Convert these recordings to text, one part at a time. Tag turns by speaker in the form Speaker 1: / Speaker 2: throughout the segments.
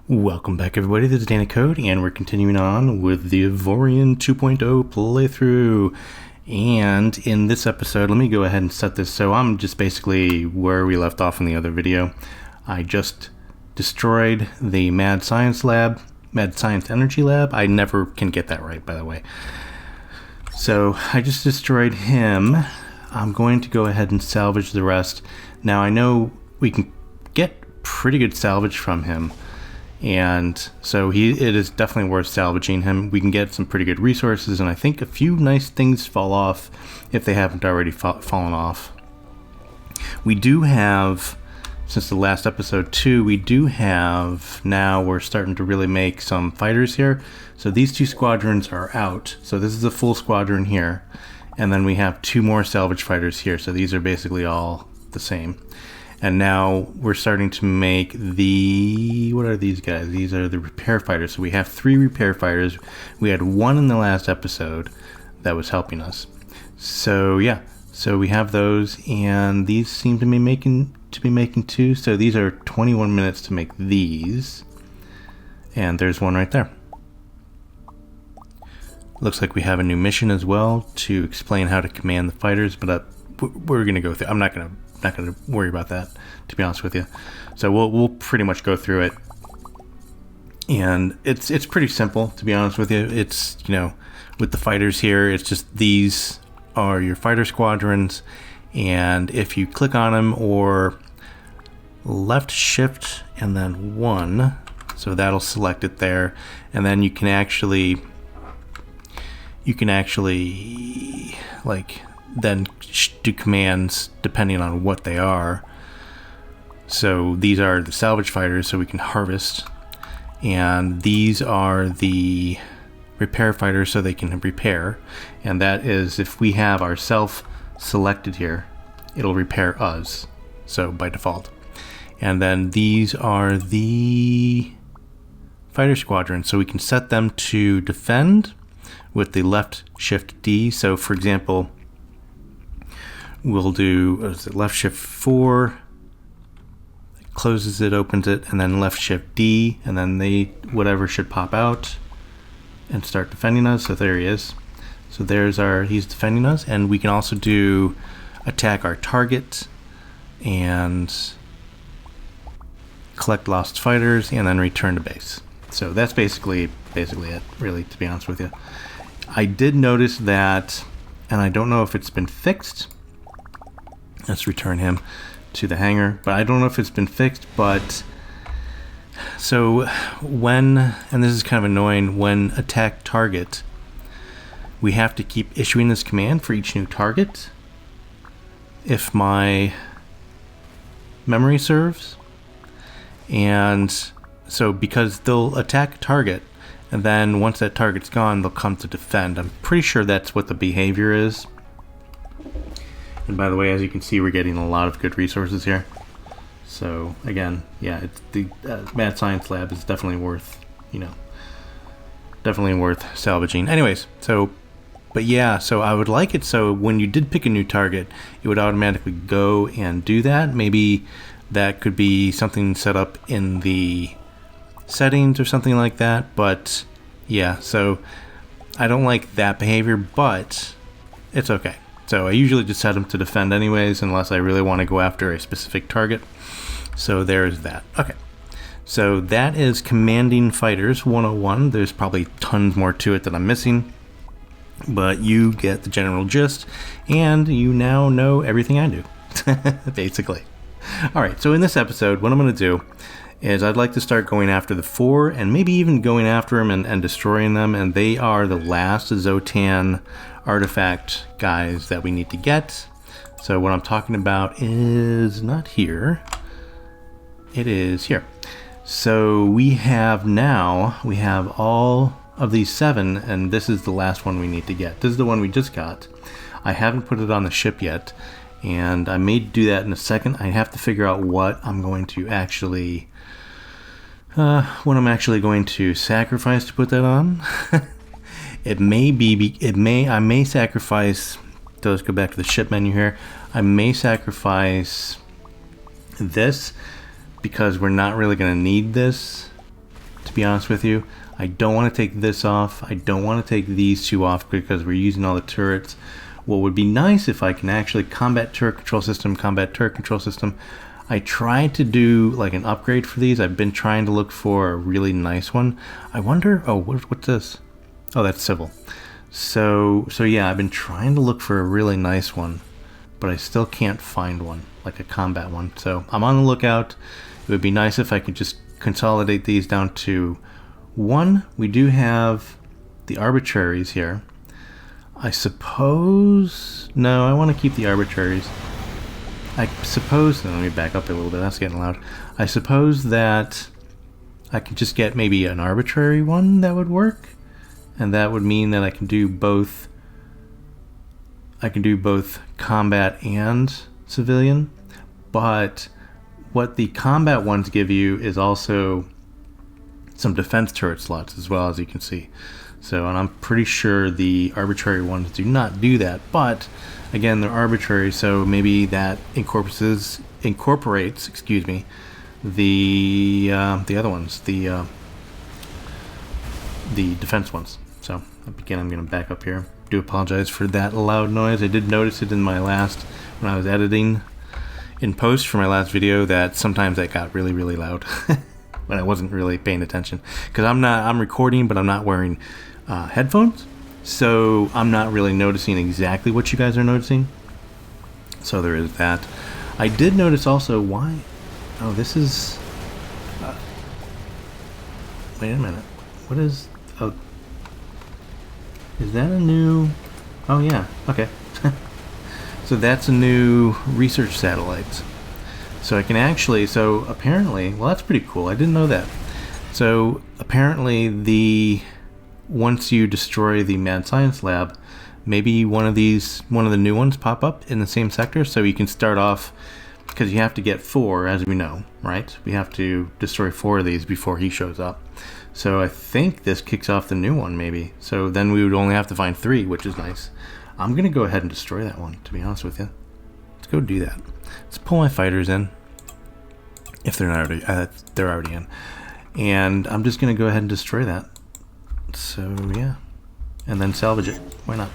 Speaker 1: Welcome back everybody, this is DannyCode, and we're continuing on with the AVORION 2.0 playthrough. And in this episode, let me go ahead and set this, so I'm just basically where we left off in the other video. I just destroyed the Mad Science Energy Lab. I never can get that right, by the way. So I just destroyed him. I'm going to go ahead and salvage the rest. Now I know we can get pretty good salvage from him, and so it is definitely worth salvaging him. We can get some pretty good resources, and I think a few nice things fall off if they haven't already fallen off. We do have, since the last episode too, now we're starting to really make some fighters here. So these two squadrons are out, so this is a full squadron here, and then we have two more salvage fighters here, so these are basically all the same. And now we're starting to make what are these guys? These are the repair fighters. So we have 3 repair fighters. We had 1 in the last episode that was helping us. So yeah, so we have those, and these seem to be making 2. So these are 21 minutes to make these. And there's one right there. Looks like we have a new mission as well to explain how to command the fighters, but we're gonna go through. I'm not gonna worry about that, to be honest with you. So we'll pretty much go through it, and it's pretty simple, to be honest with you. It's, with the fighters here, it's just these are your fighter squadrons, and if you click on them or left shift and then 1, so that'll select it there, and then you can actually like then do commands depending on what they are. So these are the salvage fighters, so we can harvest, and these are the repair fighters, so they can repair, and that is if we have ourself selected here, it'll repair us, so by default. And then these are the fighter squadrons, so we can set them to defend with the left shift D. So for example, we'll do left shift 4, closes it, opens it, and then left shift D, and then whatever should pop out and start defending us. So there he is. So he's defending us, and we can also do attack our target and collect lost fighters and then return to base. So that's basically it, really, to be honest with you. I did notice that, and I don't know if it's been fixed. Let's return him to the hangar, but I don't know if it's been fixed. But so and this is kind of annoying, when attack target, we have to keep issuing this command for each new target, if my memory serves. And so because they'll attack target, and then once that target's gone, they'll come to defend. I'm pretty sure that's what the behavior is. And by the way, as you can see, we're getting a lot of good resources here. So again, yeah, it's the Mad Science Lab is definitely worth salvaging. Anyways, so I would like it so when you did pick a new target, it would automatically go and do that. Maybe that could be something set up in the settings or something like that. But yeah, so I don't like that behavior, but it's okay. So I usually just set them to defend anyways, unless I really want to go after a specific target. So there's that. Okay, so that is Commanding Fighters 101. There's probably tons more to it that I'm missing, but you get the general gist, and you now know everything I do, basically. Alright, so in this episode, what I'm going to do is I'd like to start going after the 4, and maybe even going after them and destroying them, and they are the last Xsotan Artifact guys that we need to get. So what I'm talking about is not here, it is here. So we have all of these 7, and this is the last one we need to get. This is the one we just got. I haven't put it on the ship yet, and I may do that in a second. I have to figure out what I'm going to actually going to sacrifice to put that on. I may sacrifice, let's go back to the ship menu here. I may sacrifice this because we're not really going to need this to be honest with you. I don't want to take this off. I don't want to take these two off because we're using all the turrets. What would be nice if I can actually combat turret control system. I tried to do like an upgrade for these. I've been trying to look for a really nice one. I wonder, oh, what's this? Oh, that's civil. So yeah, I've been trying to look for a really nice one, but I still can't find one, like a combat one. So I'm on the lookout. It would be nice if I could just consolidate these down to one. We do have the arbitraries here. I suppose, no, I want to keep the arbitraries. I suppose, let me back up a little bit, that's getting loud. I suppose that I could just get maybe an arbitrary one that would work, and that would mean that I can do both combat and civilian. But what the combat ones give you is also some defense turret slots as well, as you can see. So, and I'm pretty sure the arbitrary ones do not do that, but again, they're arbitrary, so maybe that incorporates, excuse me, the other ones, the defense ones. So again, I'm going to back up here. Do apologize for that loud noise. I did notice it in my last, when I was editing in post for my last video, that sometimes that got really, really loud when I wasn't really paying attention. Because I'm recording, but I'm not wearing headphones, so I'm not really noticing exactly what you guys are noticing. So there is that. I did notice also why. Oh, this is. Wait a minute. What is? Oh, is that a new? Oh yeah. Okay. So that's a new research satellite. So I can actually. So apparently, well, that's pretty cool. I didn't know that. So apparently once you destroy the Mad Science Lab, maybe one of the new ones pop up in the same sector, so you can start off, because you have to get 4, as we know, right? We have to destroy 4 of these before he shows up. So I think this kicks off the new one, maybe. So then we would only have to find 3, which is nice. I'm going to go ahead and destroy that one, to be honest with you. Let's go do that. Let's pull my fighters in, if they're not already, they're already in. And I'm just going to go ahead and destroy that. So yeah, and then salvage it. Why not?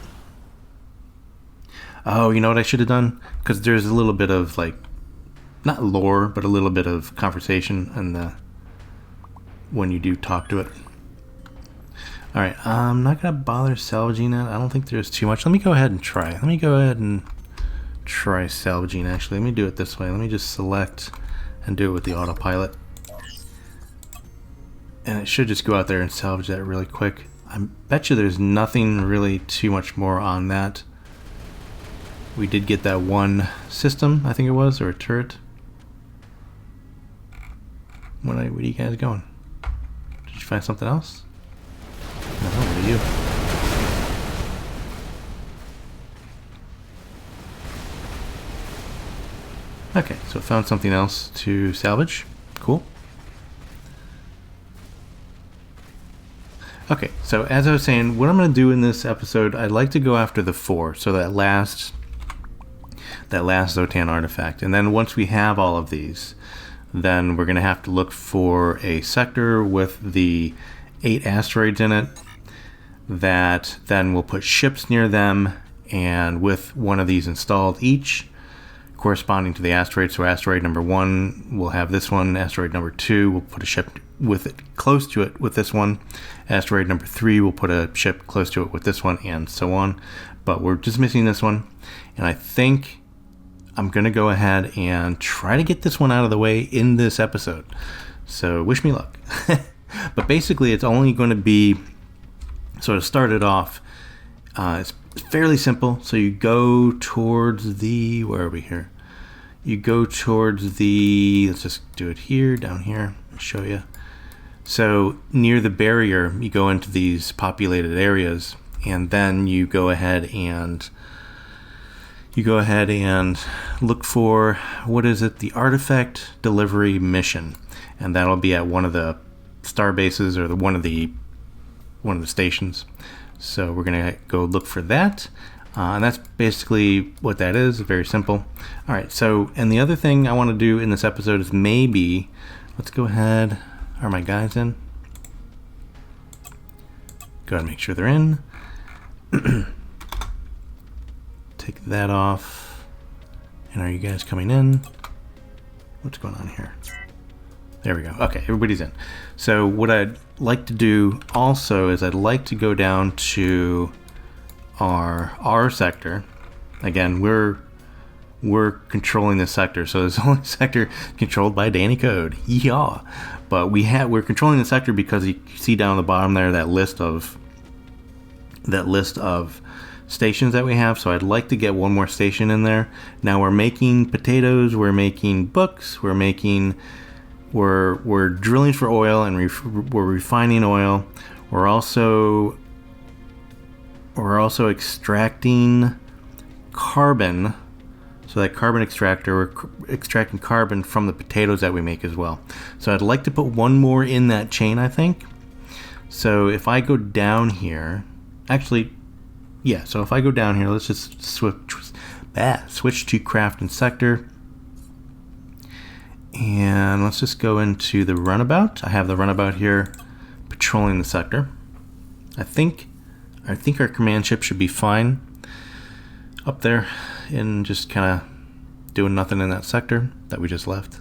Speaker 1: Oh, you know what I should have done? Because there's a little bit of, like, not lore, but a little bit of conversation and when you do talk to it. All right, I'm not gonna bother salvaging it. I don't think there's too much. Let me go ahead and try. Let me go ahead and try salvaging. Actually, let me do it this way. Let me just select and do it with the autopilot. And it should just go out there and salvage that really quick. I bet you there's nothing really too much more on that. We did get that one system, I think it was, or a turret. Where are you guys going? Did you find something else? No, what are you? Okay, so it found something else to salvage. Cool. Okay, so as I was saying, what I'm going to do in this episode, I'd like to go after the 4, so that last Xsotan artifact. And then once we have all of these, then we're going to have to look for a sector with the 8 asteroids in it, that then we'll put ships near them, and with one of these installed each, corresponding to the asteroid. So asteroid number 1, we'll have this one. Asteroid number 2, we'll put a ship with it close to it with this one. Asteroid number 3, we'll put a ship close to it with this one, and so on. But we're just missing this one, and I think I'm gonna go ahead and try to get this one out of the way in this episode. So wish me luck. But basically, it's only going to be, so to start it off, it's fairly simple. So you go towards the, where are we here? You go towards the, let's just do it here, down here, I'll show you. So near the barrier, you go into these populated areas, and then you go ahead and look for, what is it? The Artifact Delivery mission, and that'll be at one of the star bases or one of the stations. So we're gonna go look for that, and that's basically what that is. Very simple. All right. So, and the other thing I want to do in this episode is maybe, let's go ahead. Are my guys in? Go ahead and make sure they're in. Take that off. And are you guys coming in? What's going on here? There we go. Okay, everybody's in. So what I'd like to do also is I'd like to go down to our sector. Again, we're controlling this sector, so this only sector controlled by Danny Code. Yeah, but we're controlling the sector because you see down the bottom there that list of stations that we have. So I'd like to get one more station in there. Now we're making potatoes, we're making books, we're drilling for oil, and we're refining oil. We're also extracting carbon. So that carbon extractor, we're extracting carbon from the potatoes that we make as well. So I'd like to put one more in that chain, I think. So if I go down here, actually, yeah, so if I go down here, let's just switch to craft and sector. And let's just go into the runabout. I have the runabout here patrolling the sector. I think our command ship should be fine up there and just kind of doing nothing in that sector that we just left.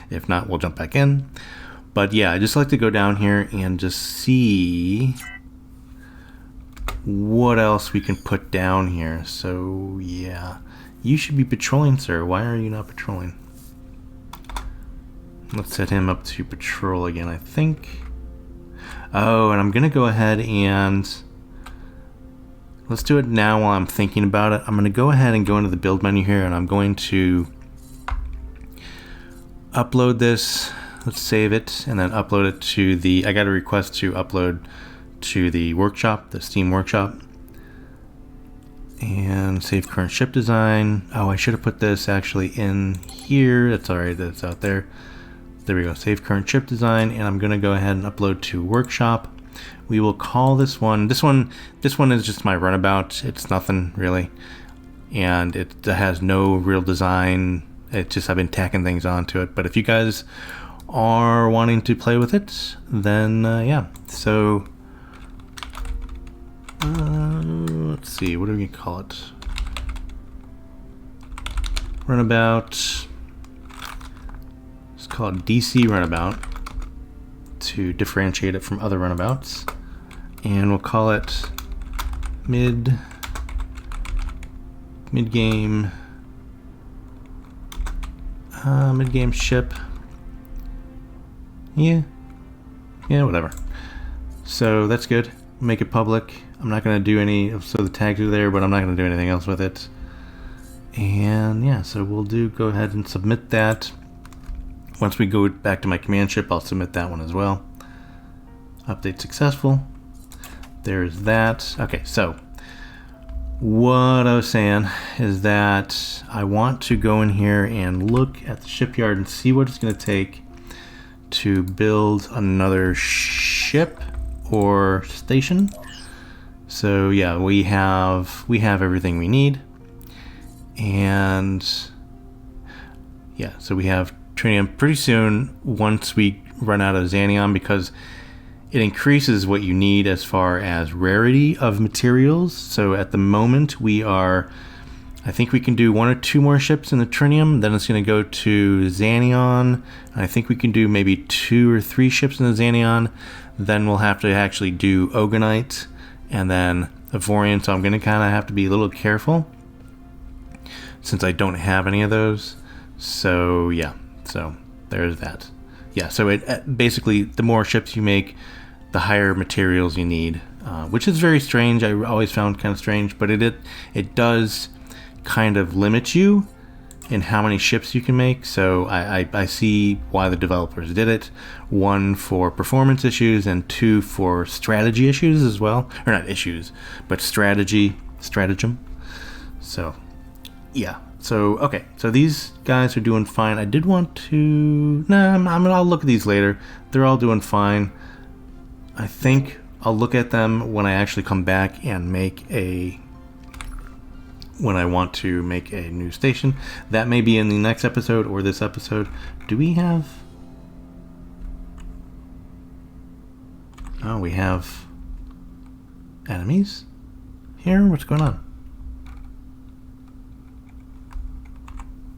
Speaker 1: If not, we'll jump back in. But yeah, I just like to go down here and just see what else we can put down here. So yeah, you should be patrolling, sir. Why are you not patrolling? Let's set him up to patrol again, I think. Oh, and I'm gonna go ahead and let's do it now while I'm thinking about it. I'm going to go ahead and go into the build menu here, and I'm going to upload this. Let's save it and then upload it to the, I got a request to upload to the workshop, the Steam workshop. And save current ship design. Oh, I should have put this actually in here. That's all right, that's out there. There we go, save current ship design, and I'm going to go ahead and upload to workshop. We will call this one is just my runabout. It's nothing really, and it has no real design. It's just I've been tacking things onto it. But if you guys are wanting to play with it, then yeah. So let's see, what are we gonna call it? Runabout. Let's call it DC runabout to differentiate it from other runabouts. And we'll call it mid-game ship. Yeah, whatever. So that's good. Make it public. I'm not going to do any, so the tags are there, but I'm not going to do anything else with it. And yeah, so we'll go ahead and submit that. Once we go back to my command ship, I'll submit that one as well. Update successful. There's that. Okay, so what I was saying is that I want to go in here and look at the shipyard and see what it's going to take to build another ship or station. So yeah, we have everything we need, and yeah, so we have tritium pretty soon once we run out of Xanion, because it increases what you need as far as rarity of materials. So at the moment I think we can do 1 or 2 more ships in the tritium, then it's going to go to Xanion. I think we can do maybe 2 or 3 ships in the Xanion. Then we'll have to actually do Ogonite and then Avorion, so I'm going to kind of have to be a little careful since I don't have any of those. So yeah, so there's that. Yeah, so it basically, the more ships you make, the higher materials you need, which is very strange. I always found kind of strange, but it does kind of limit you in how many ships you can make. So I see why the developers did it. 1 for performance issues and 2 for strategy issues as well. Or not issues, but stratagem. So yeah. So okay, so these guys are doing fine. I did want to, I'll look at these later. They're all doing fine. I think I'll look at them when I actually come back and when I want to make a new station. That may be in the next episode or this episode. Do we have... Oh, we have enemies here? What's going on?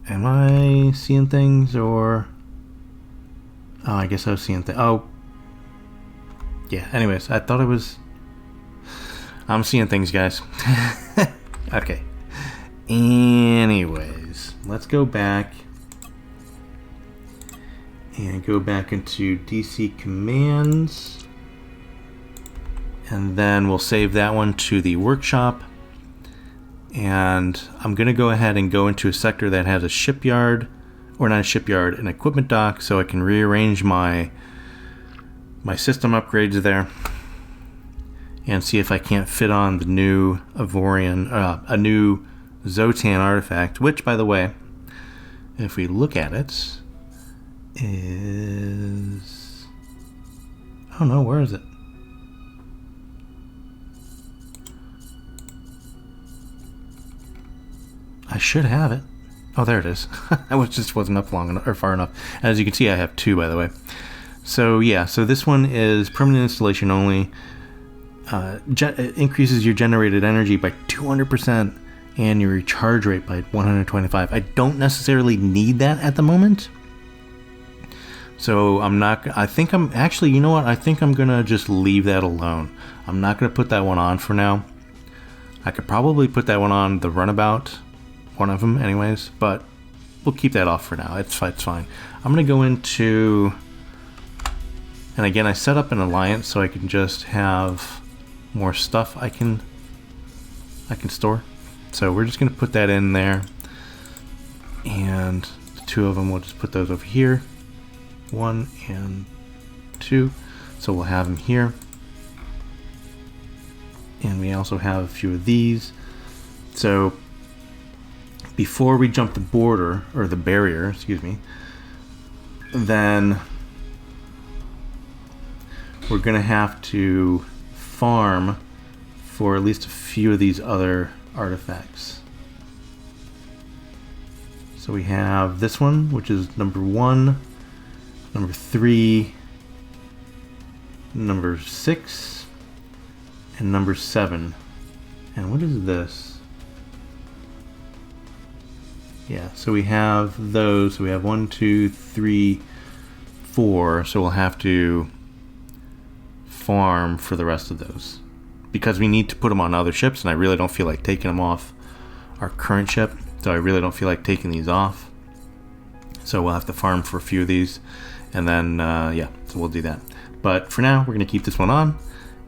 Speaker 1: Am I seeing things or... Oh, I guess I was seeing things. Oh. Yeah, anyways, I thought it was... I'm seeing things, guys. Okay. Anyways, let's go back and go back into DC commands, and then we'll save that one to the workshop. And I'm gonna go ahead and go into a sector that has a shipyard, or not a shipyard, an equipment dock, so I can rearrange my system upgrades there and see if I can't fit on the new AVORION, a new Xsotan Artifact, which, by the way, if we look at it, is... Oh no, where is it? I should have it. Oh, there it is. I just wasn't up long enough, or far enough. As you can see, I have two, by the way. So yeah, so this one is permanent installation only. It increases your generated energy by 200% and your recharge rate by 125. I don't necessarily need that at the moment. So I'm not, I think I'm, actually, you know what? I think I'm gonna just leave that alone. I'm not gonna put that one on for now. I could probably put that one on the runabout, one of them anyways, but we'll keep that off for now. It's fine. I'm gonna go into, and again, I set up an alliance so I can just have more stuff I can store. So we're just gonna put that in there, and the two of them, we'll just put those over here, 1 and 2. So we'll have them here, and we also have a few of these. So before we jump the border, or the barrier, excuse me, then we're gonna have to farm for at least a few of these other artifacts. So we have this one, which is number 1, number 3, number 6, and number 7. And what is this? Yeah, so we have those. So we have 1, 2, 3, 4. So we'll have to farm for the rest of those because we need to put them on other ships, and I really don't feel like taking them off our current ship. So I really don't feel like taking these off. So we'll have to farm for a few of these, and then yeah, so we'll do that. But for now, we're going to keep this one on,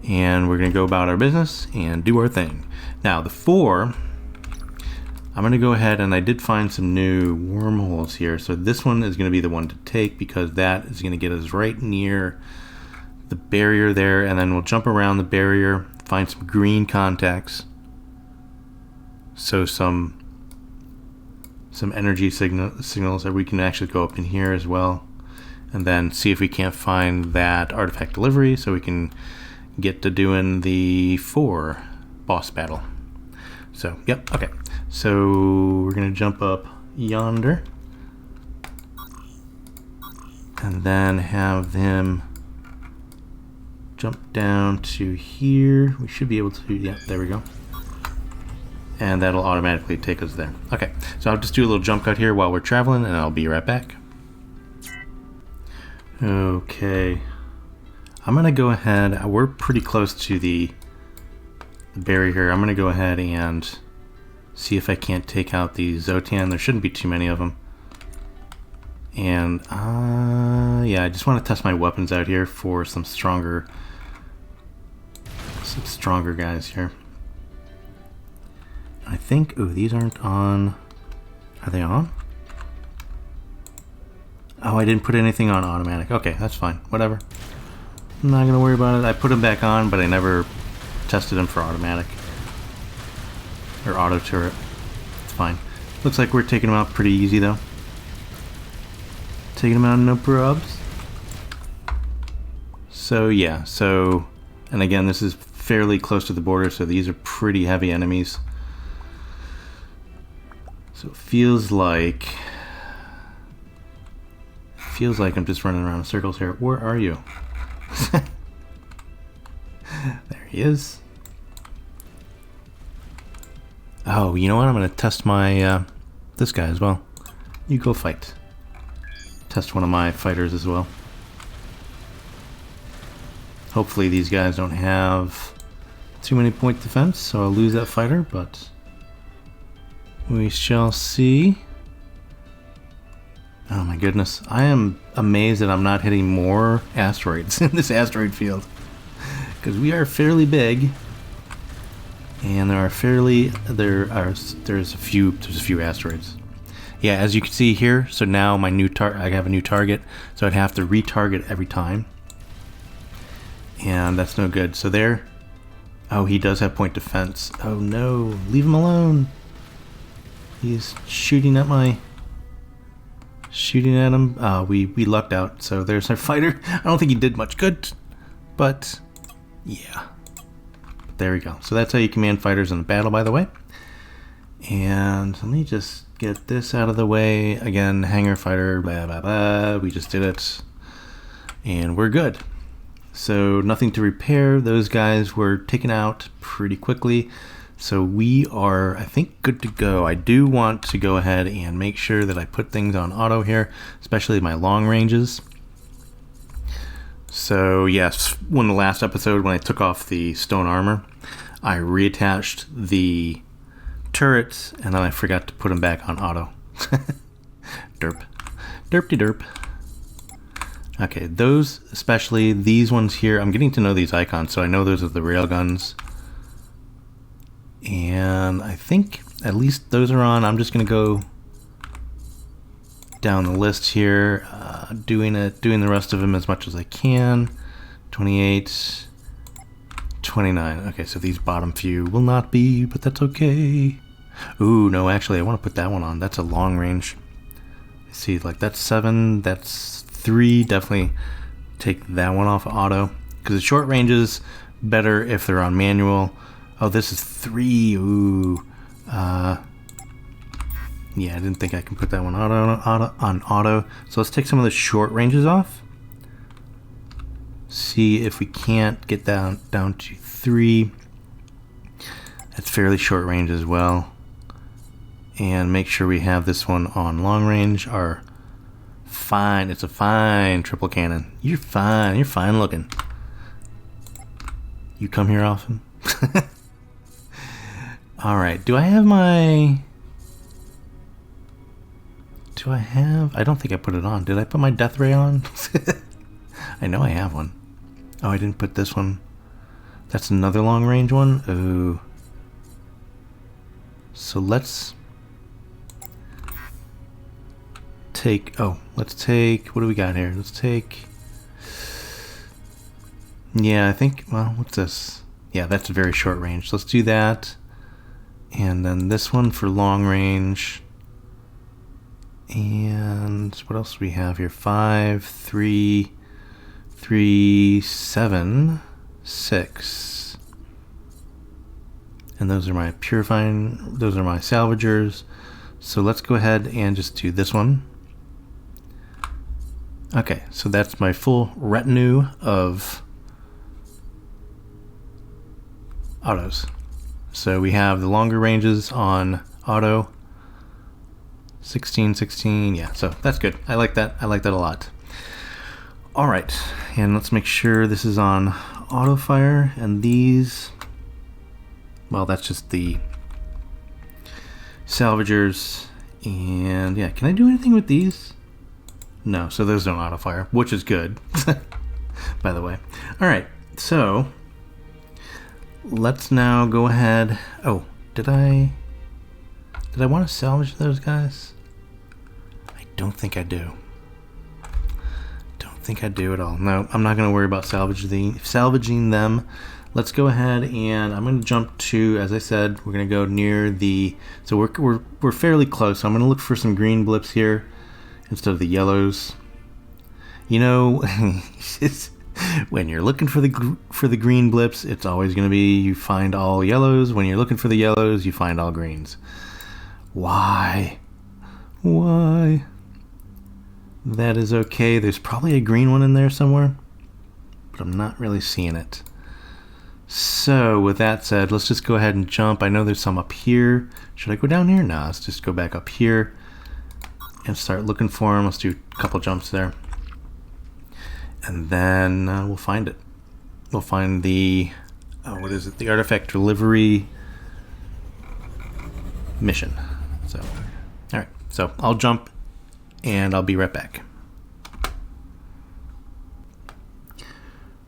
Speaker 1: and we're going to go about our business and do our thing. Now, the 4, I'm going to go ahead, and I did find some new wormholes here. So this one is going to be the one to take because that is going to get us right near the barrier there, and then we'll jump around the barrier, find some green contacts. So some energy signals that we can actually go up in here as well, and then see if we can't find that artifact delivery so we can get to doing the 4 boss battle. So yep, okay, so we're gonna jump up yonder and then have him jump down to here. We should be able to, yeah, there we go. And that'll automatically take us there. Okay, so I'll just do a little jump cut here while we're traveling, and I'll be right back. Okay, I'm gonna go ahead, we're pretty close to the barrier here. I'm gonna go ahead and see if I can't take out the Xsotan. There shouldn't be too many of them. And yeah, I just want to test my weapons out here for some stronger guys here. I think, oh, these aren't on. Are they on? Oh, I didn't put anything on automatic. Okay, that's fine. Whatever. I'm not gonna worry about it. I put them back on, but I never tested them for automatic or auto turret. It's fine. Looks like we're taking them out pretty easy though. Taking them out no probs. So yeah, so, and again, this is fairly close to the border, so these are pretty heavy enemies. So it feels like I'm just running around in circles here. Where are you? There he is. Oh, you know what? I'm going to test my, this guy as well. You go fight. Test one of my fighters as well. Hopefully these guys don't have too many point defense, so I'll lose that fighter, but we shall see. Oh my goodness. I am amazed that I'm not hitting more asteroids in this asteroid field. Because we are fairly big. And there's a few asteroids. Yeah, as you can see here, so now my I have a new target, so I'd have to retarget every time. And that's no good. So there. Oh, he does have point defense. Oh no, leave him alone. He's shooting at him. We lucked out. So there's our fighter. I don't think he did much good, but yeah. There we go. So that's how you command fighters in a battle, by the way. And let me just get this out of the way. Again, hangar fighter, blah, blah, blah. We just did it. And we're good. So nothing to repair. Those guys were taken out pretty quickly. So we are, I think, good to go. I do want to go ahead and make sure that I put things on auto here, especially my long ranges. So yes, in the last episode when I took off the stone armor, I reattached the turrets and then I forgot to put them back on auto. Derp. Derp-de-derp. Okay, those, especially these ones here, I'm getting to know these icons, so I know those are the railguns. And I think at least those are on. I'm just going to go down the list here, doing the rest of them as much as I can. 28, 29. Okay, so these bottom few will not be, but that's okay. Ooh, no, actually, I want to put that one on. That's a long range. See, like that's 7, that's 3. Definitely take that one off auto because the short range is better if they're on manual. Oh, this is 3. Ooh. Yeah, I didn't think I can put that one on auto. So let's take some of the short ranges off. See if we can't get down to 3. That's fairly short range as well. And make sure we have this one on long range. It's a fine triple cannon. You're fine looking. You come here often? Alright, I don't think I put it on. Did I put my death ray on? I know I have one. Oh, I didn't put this one. That's another long range one? Ooh. So let's take, what do we got here? Let's take, yeah, I think, well, what's this? Yeah, that's a very short range. Let's do that. And then this one for long range. And what else do we have here? 5, 3, 3, 7, 6. And those are my purifying, those are my salvagers. So let's go ahead and just do this one. Okay, so that's my full retinue of autos. So we have the longer ranges on auto. 16, 16, yeah, so that's good. I like that. I like that a lot. All right, and let's make sure this is on auto fire, and these, well, that's just the salvagers, and yeah, can I do anything with these? No, so those don't auto fire, which is good, by the way. All right, so let's now go ahead. Oh, did I want to salvage those guys? I don't think I do. Don't think I do at all. No, I'm not going to worry about salvaging them. Let's go ahead and I'm going to jump to, as I said, we're going to go near the, so we're fairly close. So I'm going to look for some green blips here instead of the yellows. You know, when you're looking for the green blips, it's always going to be you find all yellows. When you're looking for the yellows, you find all greens. Why? Why? That is okay. There's probably a green one in there somewhere, but I'm not really seeing it. So with that said, let's just go ahead and jump. I know there's some up here. Should I go down here? Nah, let's just go back up here and start looking for them. Let's do a couple jumps there. And then we'll find it. We'll find the, what is it? The Artifact Delivery mission. So, all right. So I'll jump and I'll be right back.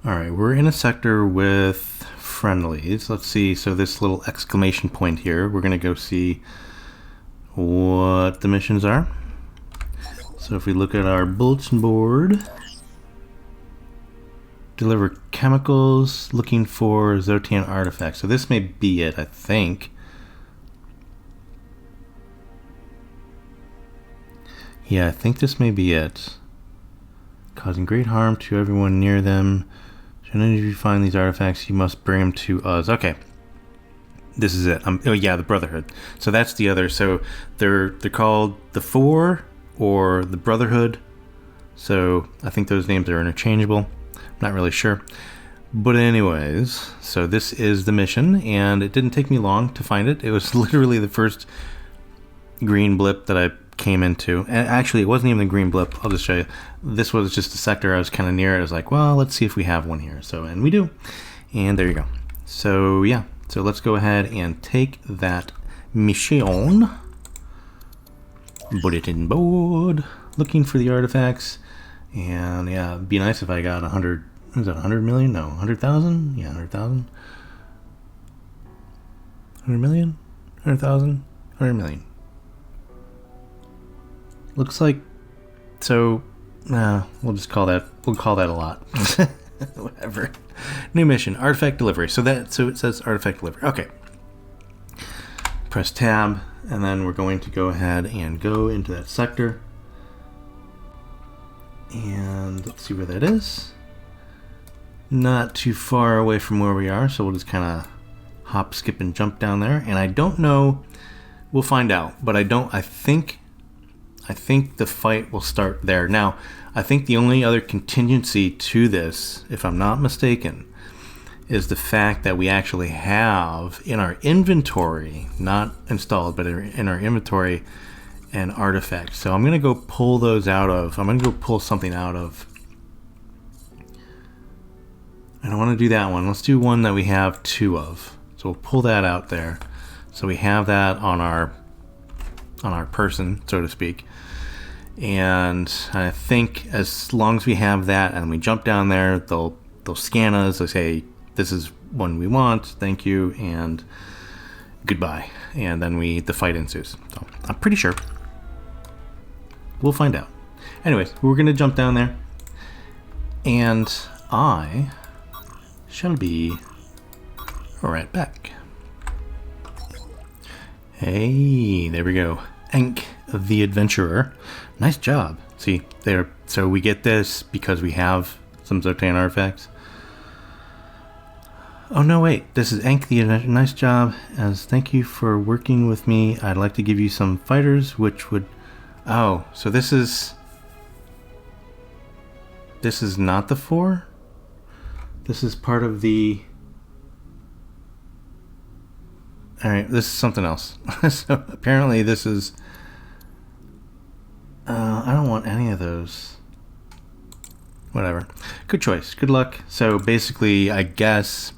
Speaker 1: All right, we're in a sector with friendlies. Let's see. So this little exclamation point here, we're going to go see what the missions are. So if we look at our bulletin board, deliver chemicals, looking for Xsotan artifacts. So this may be it, I think. Yeah, I think this may be it. Causing great harm to everyone near them. Should any of you find these artifacts, you must bring them to us. Okay. This is it. Oh yeah, the Brotherhood. So that's the other. So they're called the Four or the Brotherhood. So I think those names are interchangeable. Not really sure. But anyways, so this is the mission, and it didn't take me long to find it. It was literally the first green blip that I came into. And actually, it wasn't even a green blip. I'll just show you. This was just a sector I was kind of near. I was like, well, let's see if we have one here. So, and we do. And there you go. So, yeah. So let's go ahead and take that mission. Bulletin board. Looking for the artifacts. And yeah, it'd be nice if I got 100. Is that 100 million? No, 100,000? Yeah, 100,000. 100 million? 100,000? 100 million. Looks like, so, we'll just call that, we'll call that a lot. Whatever. New mission, Artifact Delivery. So it says Artifact Delivery. Okay. Press tab, and then we're going to go ahead and go into that sector. And let's see where that is. Not too far away from where we are, so we'll just kind of hop, skip, and jump down there. And I don't know, we'll find out, but I think the fight will start there. Now, I think the only other contingency to this, if I'm not mistaken, is the fact that we actually have in our inventory, not installed, but in our inventory, an artifact. So I'm going to go pull those out of, I'm going to go pull something out of. I don't want to do that one. Let's do one that we have two of. So we'll pull that out there. So we have that on our person, so to speak. And I think as long as we have that and we jump down there, they'll scan us. They'll say, this is one we want, thank you, and goodbye. And then the fight ensues. So I'm pretty sure. We'll find out. Anyways, we're going to jump down there. And I shall be right back. Hey, there we go. Enk the Adventurer. Nice job. See, there. So we get this because we have some Xsotan artifacts. Oh no, wait. This is Enk the Adventurer. Nice job. As thank you for working with me, I'd like to give you some fighters, which would. Oh, so this is not the Four. This is part of the. All right, this is something else. So apparently this is. I don't want any of those. Whatever. Good choice. Good luck. So basically, I guess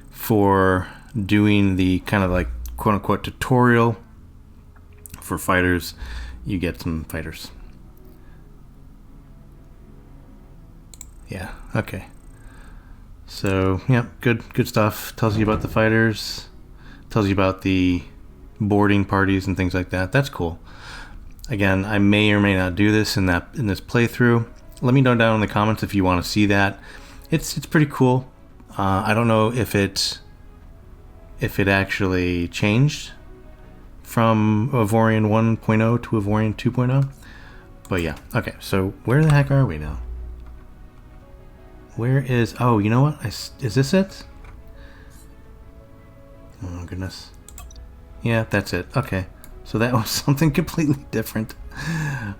Speaker 1: for doing the kind of like quote unquote tutorial for fighters, you get some fighters. Yeah. Okay. So yeah, good stuff. Tells you about the fighters. Tells you about the boarding parties and things like that. That's cool. Again, I may or may not do this in this playthrough. Let me know down in the comments if you want to see that. It's pretty cool. I don't know if it actually changed from AVORION 1.0 to AVORION 2.0. But yeah, okay. So where the heck are we now? Where is? Oh, you know what? Is this it? Oh my goodness. Yeah, that's it. Okay. So that was something completely different.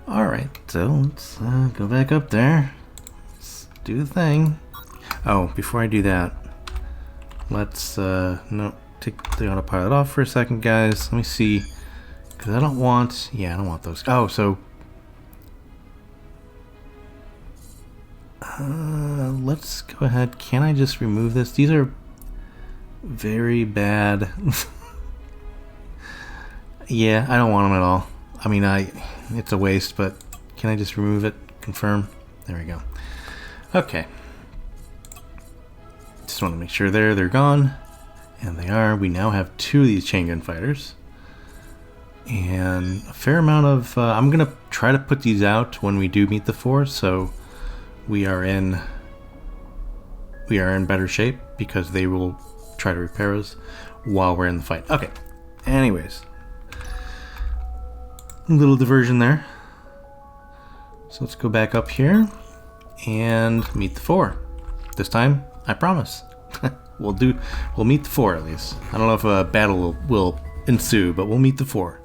Speaker 1: Alright, so let's go back up there. Let's do the thing. Oh, before I do that, Let's, no, take the autopilot off for a second, guys. Let me see. Because I don't want, yeah, I don't want those. Oh, so. Let's go ahead. Can I just remove this? These are very bad. Yeah, I don't want them at all. I mean, it's a waste, but can I just remove it? Confirm. There we go. Okay. Just want to make sure they're gone. And they are. We now have 2 of these chain gun fighters. And a fair amount of... I'm going to try to put these out when we do meet the 4, so we are in better shape because they will try to repair us while we're in the fight. Okay. Anyways. A little diversion there. So let's go back up here and meet the 4. This time, I promise. We'll meet the 4 at least. I don't know if a battle will ensue, but we'll meet the 4.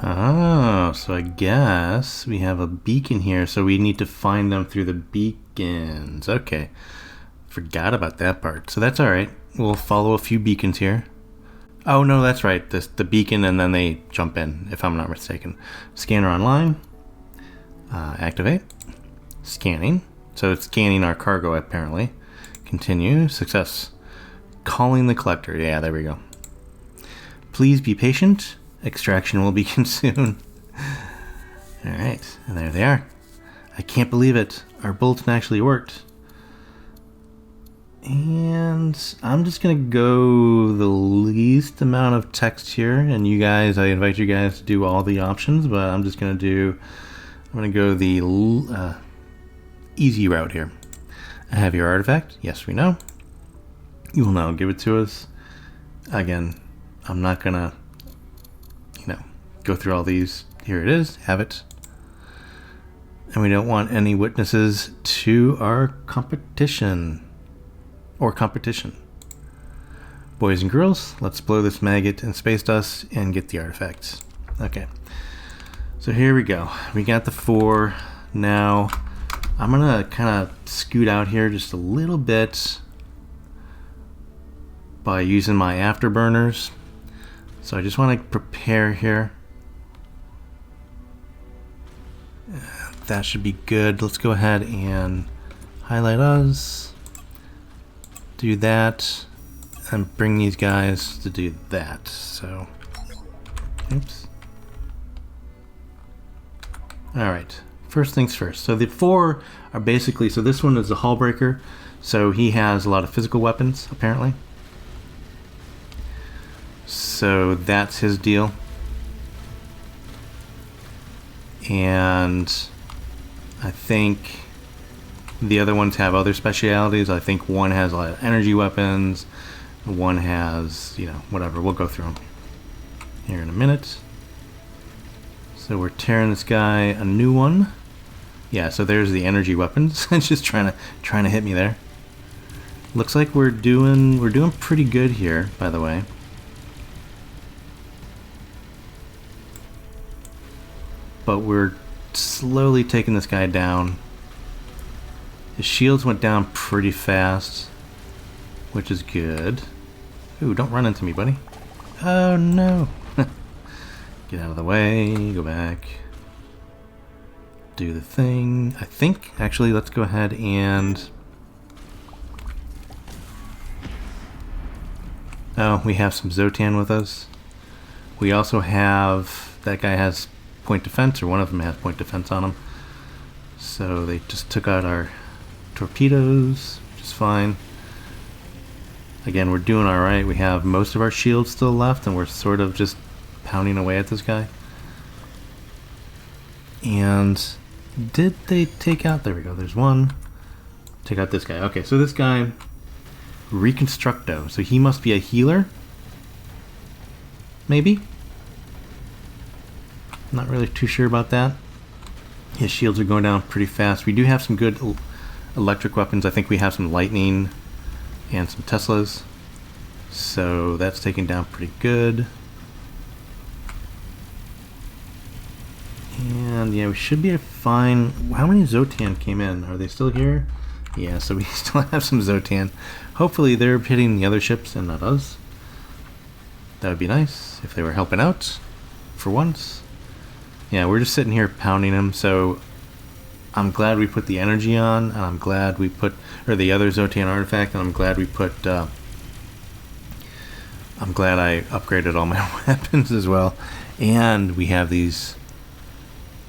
Speaker 1: Oh, so I guess we have a beacon here, so we need to find them through the beacons. Okay. Forgot about that part. So that's alright. We'll follow a few beacons here. Oh no, that's right. The beacon and then they jump in, if I'm not mistaken. Scanner online. Activate. Scanning. So it's scanning our cargo apparently. Continue. Success. Calling the collector. Yeah, there we go. Please be patient. Extraction will begin soon. Alright, and there they are. I can't believe it. Our bulletin actually worked. And I'm just going to go the least amount of text here. And you guys, I invite you guys to do all the options, but I'm just going to go the easy route here. I have your artifact. Yes, we know. You will now give it to us. Again, I'm not going to, go through all these. Here it is. Have it. And we don't want any witnesses to our competition. Or competition. Boys and girls, let's blow this maggot and space dust and get the artifacts. Okay. So here we go. We got the 4. Now, I'm going to kind of scoot out here just a little bit by using my afterburners. So I just want to prepare here. That should be good. Let's go ahead and highlight us. Do that. And bring these guys to do that. So, oops. Alright. First things first. So the 4 are basically, so this one is a hull breaker. So he has a lot of physical weapons, apparently. So that's his deal. And I think the other ones have other specialities. I think one has a lot of energy weapons. One has, whatever. We'll go through them here in a minute. So we're tearing this guy a new one. Yeah, so there's the energy weapons. It's just trying to hit me there. Looks like we're doing pretty good here, by the way. But we're slowly taking this guy down. His shields went down pretty fast, which is good. Ooh, don't run into me, buddy. Oh no. Get out of the way, go back. Do the thing. I think, actually, let's go ahead and... Oh, we have some Xsotan with us. We also have... That guy has point defense, or one of them has point defense on him. So they just took out our torpedoes, which is fine. Again, we're doing alright. We have most of our shields still left, and we're sort of just pounding away at this guy. And did they take out... There we go, there's one. Take out this guy. Okay, so this guy, Reconstructo. So he must be a healer? Maybe? Not really too sure about that. His shields are going down pretty fast. We do have some good electric weapons. I think we have some lightning and some Teslas. So that's taken down pretty good. And yeah, we should be fine. How many Xsotan came in? Are they still here? Yeah, so we still have some Xsotan. Hopefully they're hitting the other ships and not us. That would be nice if they were helping out for once. Yeah, we're just sitting here pounding them, so I'm glad we put the energy on, and I'm glad we put, or the other Xsotan artifact, and I'm glad we put, I'm glad I upgraded all my weapons as well. And we have these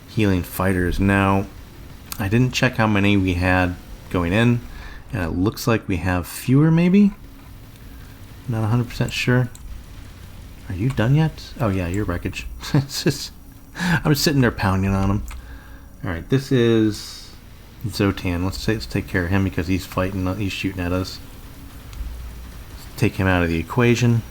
Speaker 1: healing fighters. Now, I didn't check how many we had going in, and it looks like we have fewer maybe? Not 100% sure. Are you done yet? Oh yeah, you're wreckage. It's just, I'm just sitting there pounding on him. Alright, this is Xsotan. Let's take care of him because he's fighting, he's shooting at us. Let's take him out of the equation.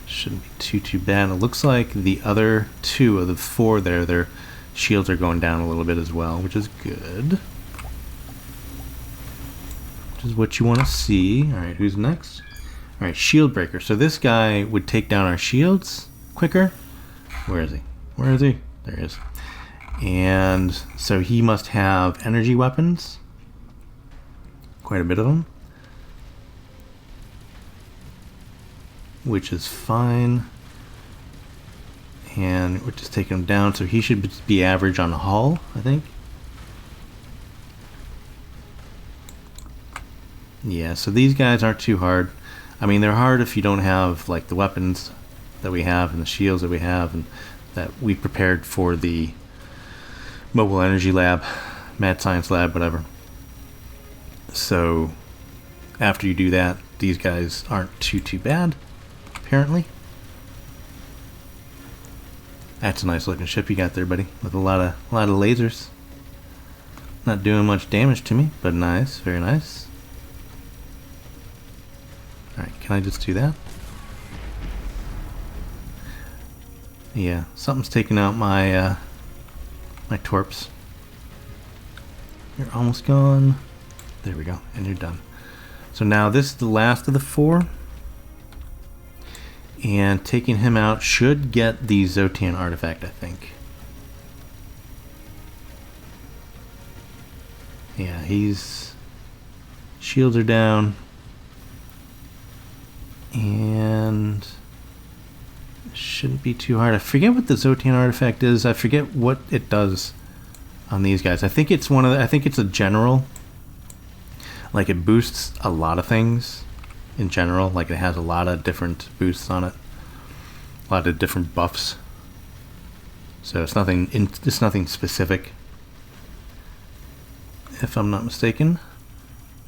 Speaker 1: Shouldn't be too bad. It looks like the other two of the four there, their shields are going down a little bit as well, which is good. Which is what you want to see. Alright, who's next? Alright, shield breaker. So this guy would take down our shields quicker. Where is he? Where is he? There he is. And so he must have energy weapons. Quite a bit of them. Which is fine. And we're just taking him down, so he should be average on hull, I think. Yeah, so these guys aren't too hard. I mean, they're hard if you don't have like the weapons that we have and the shields that we have and that we prepared for the mobile energy lab, mad science lab, whatever. So after you do that, these guys aren't too bad, apparently. That's a nice looking ship you got there, buddy, with a lot of lasers. Not doing much damage to me, but nice, very nice. Alright, can I just do that? Yeah, something's taking out my my torps. You're almost gone. There we go, and you're done. So now this is the last of the four. And taking him out should get the Xsotan artifact, I think. Yeah, he's... shields are down. And... shouldn't be too hard. I forget what the Xsotan artifact is. I forget what it does on these guys. I think it's one of the, I think it's a general. Like it boosts a lot of things in general. Like it has a lot of different boosts on it. A lot of different buffs. So it's nothing specific. If I'm not mistaken.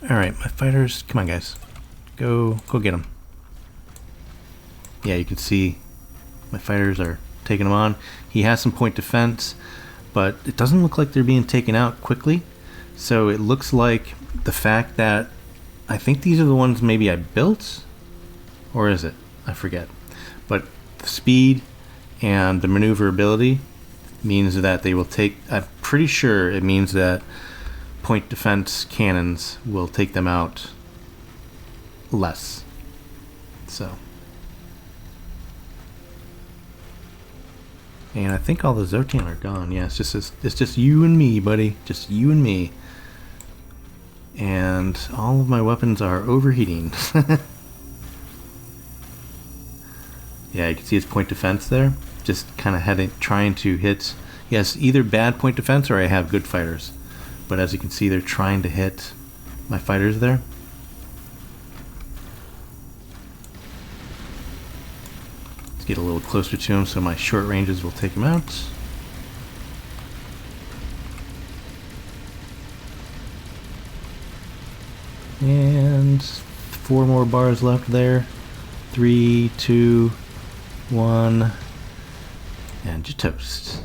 Speaker 1: Alright, my fighters, come on guys. Go get them. Yeah, you can see my fighters are taking him on. He has some point defense, but it doesn't look like they're being taken out quickly. So it looks like the fact that I think these are the ones maybe I built, or is it? I forget. But the speed and the maneuverability means that they will take, I'm pretty sure it means that point defense cannons will take them out less. So. And I think all the Xsotan are gone. Yeah, it's just you and me, buddy. Just you and me. And all of my weapons are overheating. Yeah, you can see his point defense there. Just kind of trying to hit. Yes, either bad point defense or I have good fighters. But as you can see, they're trying to hit my fighters there. Let's get a little closer to him so my short ranges will take him out. And 4 more bars left there. 3, 2, 1. And you toast.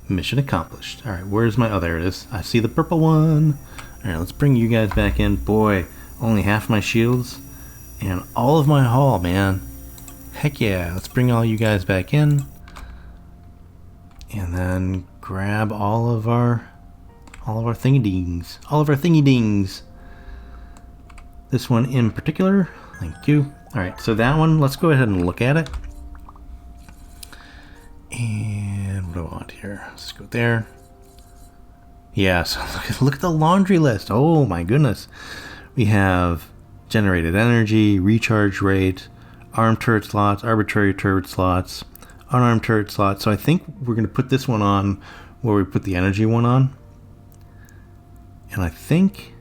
Speaker 1: Mission accomplished. Alright, where's my... oh, there it is. I see the purple one. Alright, let's bring you guys back in. Boy, only half my shields. And all of my hull, man. Heck yeah. Let's bring all you guys back in. And then grab all of our thingy-dings. All of our thingy-dings. This one in particular. Thank you. Alright, so that one, let's go ahead and look at it. And And what do I want here? Let's go there. Yeah, so look at the laundry list. Oh my goodness. We have generated energy, recharge rate, armed turret slots, arbitrary turret slots, unarmed turret slots. So I think we're going to put this one on where we put the energy one on. And I think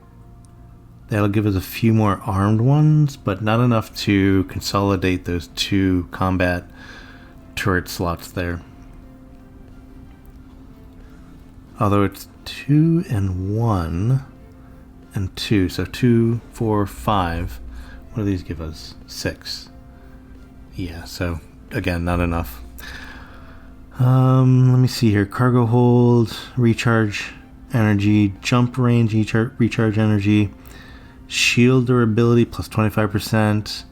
Speaker 1: that'll give us a few more armed ones, but not enough to consolidate those 2 combat turret slots there. Although it's 2 and 1 and 2, so 2, 4, 5. What do these give us? 6. Yeah, so again, not enough. Let me see here. Cargo hold, recharge energy, jump range, recharge energy, shield durability plus 25%,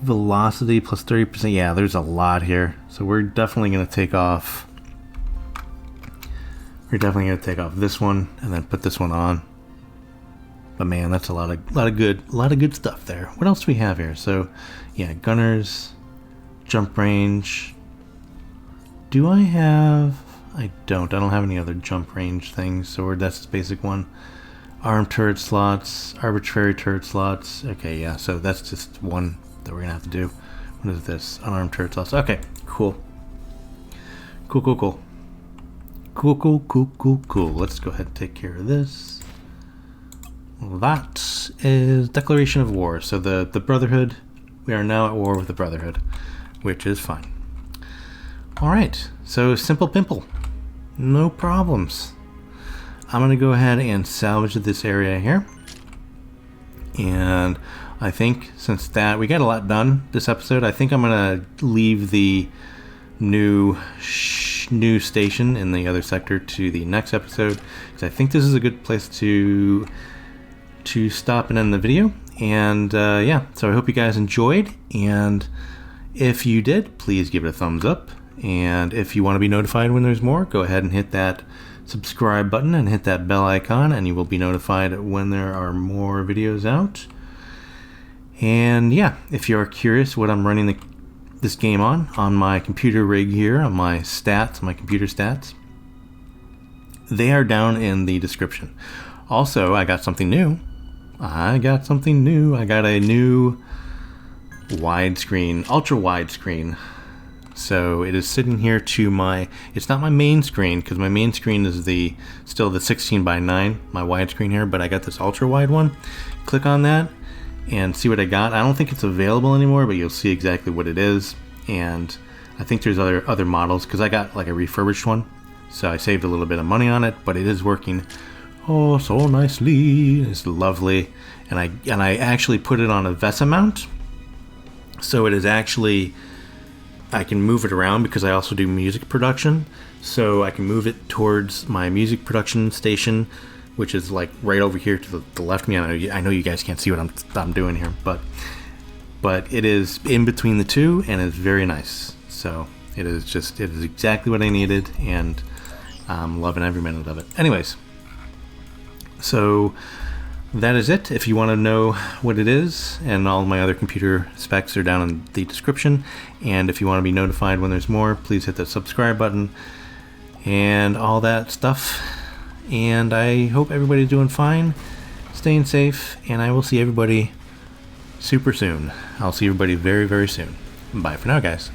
Speaker 1: velocity plus 30%. Yeah, there's a lot here. So we're definitely going to take off. We're definitely going to take off this one and then put this one on. But man, that's a lot of good stuff there. What else do we have here? So yeah, gunners, jump range. Do I have? I don't have any other jump range things, so that's the basic one. Armed turret slots, arbitrary turret slots. Okay, yeah, so that's just one that we're gonna have to do. What is this? Unarmed turret slots. Okay, cool. Cool. Let's go ahead and take care of this. That is declaration of war. So the Brotherhood, we are now at war with the Brotherhood, which is fine. Alright, so simple pimple. No problems. I'm going to go ahead and salvage this area here. And I think since that we got a lot done this episode, I think I'm going to leave the new station in the other sector to the next episode, because I think this is a good place to stop and end the video. And yeah, so I hope you guys enjoyed, and if you did, please give it a thumbs up. And if you want to be notified when there's more, go ahead and hit that subscribe button and hit that bell icon, and you will be notified when there are more videos out. And yeah, if you are curious what I'm running this game on my computer rig here, on my stats, on my computer stats, they are down in the description. Also, I got something new. I got a new widescreen, ultra widescreen. So it is sitting here to my, it's not my main screen, because my main screen is still the 16:9, my widescreen here, but I got this ultra wide one. Click on that and see what I got. I don't think it's available anymore, but you'll see exactly what it is. And I think there's other models, because I got like a refurbished one, so I saved a little bit of money on it, but it is working oh so nicely. It's lovely. And I actually put it on a VESA mount, so it is actually, I can move it around because I also do music production, so I can move it towards my music production station, which is like right over here to the left of me. I know you guys can't see what I'm doing here, but it is in between the two, and it's very nice. So it is exactly what I needed, and I'm loving every minute of it. Anyways, so that is it. If you want to know what it is, and all my other computer specs are down in the description, and if you want to be notified when there's more, please hit the subscribe button and all that stuff. And I hope everybody's doing fine, staying safe, and I will see everybody super soon. I'll see everybody very, very soon. Bye for now, guys.